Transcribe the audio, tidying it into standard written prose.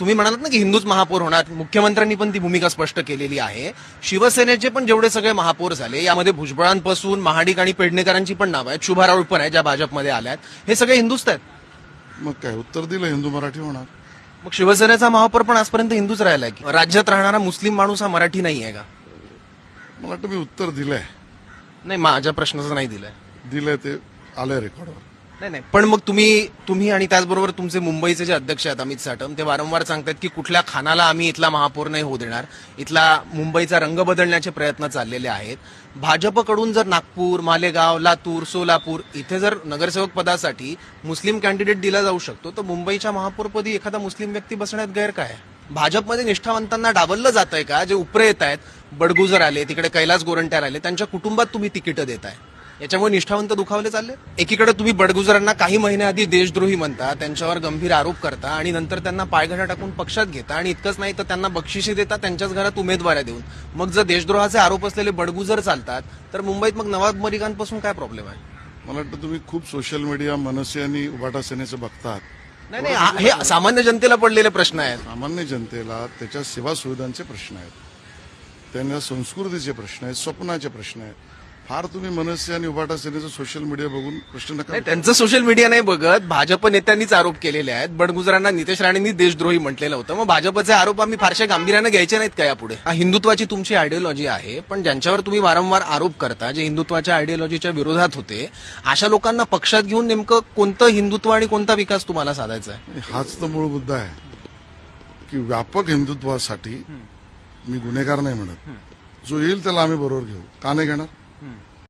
तुम्ही म्हणालात ना की हिंदूच महापौर होणार, मुख्यमंत्र्यांनी पण ती भूमिका स्पष्ट केलेली आहे. शिवसेनेचे पण जेवढे सगळे महापौर झाले यामध्ये भुजबळांपासून महाडिक आणि पेडणेकरांची पण नावं आहेत, शुभा राऊळ पण आहे ज्या भाजपमध्ये आल्यात, हे सगळे हिंदूच आहेत. मग काय उत्तर दिलं, हिंदू मराठी होणार. मग शिवसेनेचा महापौर पण आजपर्यंत हिंदूच राहिलाय की राज्यात राहणारा मुस्लिम माणूस हा मराठी नाही आहे का? मला वाटतं मी उत्तर दिलंय. नाही, माझ्या प्रश्नाचं नाही दिलंय ते आलंय रेकॉर्डवर. नाही, पण मग तुम्ही आणि त्याचबरोबर तुमचे मुंबईचे जे अध्यक्ष आहेत अमित साटम, ते वारंवार सांगतात की कुठल्या खानाला आम्ही इथला महापौर नाही होऊ देणार, इथला मुंबईचा रंग बदलण्याचे प्रयत्न चाललेले आहेत. भाजपकडून जर नागपूर, मालेगाव, लातूर, सोलापूर इथे जर नगरसेवक पदासाठी मुस्लिम कॅन्डिडेट दिला जाऊ शकतो, तर मुंबईच्या महापौरपदी एखादा मुस्लिम व्यक्ती बसण्यात गैर काय? भाजपमध्ये निष्ठावंतांना डावललं जात आहे का? जे उपरे येत आहेत, बडगुजर आले, तिकडे कैलास गोरंट्यार आले, त्यांच्या कुटुंबात तुम्ही तिकीटं देताय, याच्यामुळे निष्ठावंत दुखावले चालले. एकीकडे तुम्ही बडगुजरांना काही महिन्याआधी देशद्रोही म्हणता, त्यांच्यावर गंभीर आरोप करता आणि नंतर त्यांना पायघडा टाकून पक्षात घेता आणि इतकंच नाही तर त्यांना बक्षिशी देता त्यांच्याच घरात उमेदवाऱ्या देऊन. मग जर देशद्रोहाचे आरोप असलेले बडगुजर चालतात तर मुंबईत मग नवाब मलिकांपासून काय प्रॉब्लेम आहे? मला वाटतं तुम्ही खूप सोशल मीडिया, मनसे आणि उबाटा सेनेचं बघतात. नाही, हे सामान्य जनतेला पडलेले प्रश्न आहेत. सामान्य जनतेला त्याच्या सेवा सुविधांचे प्रश्न आहेत, त्यांच्या संस्कृतीचे प्रश्न आहेत, स्वप्नाचे प्रश्न आहेत. फार तुम्ही मनसे आणि उबाटा सेनेचं सोशल मीडिया बघून प्रश्न नका. नाही, त्यांचं सोशल मीडिया नाही बघत, भाजप नेत्यांनीच आरोप केलेले आहेत. बडगुजरांना नितेश राणेंनी देशद्रोही म्हटलेलं होतं. मग भाजपचे आरोप आम्ही फारशा गांभीर्याने घ्यायचे नाहीत का यापुढे? हिंदुत्वाची तुमची आयडिओलॉजी आहे, पण ज्यांच्यावर तुम्ही वारंवार आरोप करता, जे हिंदुत्वाच्या आयडिओलॉजीच्या विरोधात होते, अशा लोकांना पक्षात घेऊन नेमकं कोणतं हिंदुत्व आणि कोणता विकास तुम्हाला साधायचा आहे? हाच तर मूळ मुद्दा आहे की व्यापक हिंदुत्वासाठी मी गुन्हेगार नाही म्हणत, जो येईल त्याला आम्ही बरोबर घेऊ. का नाही घेणार?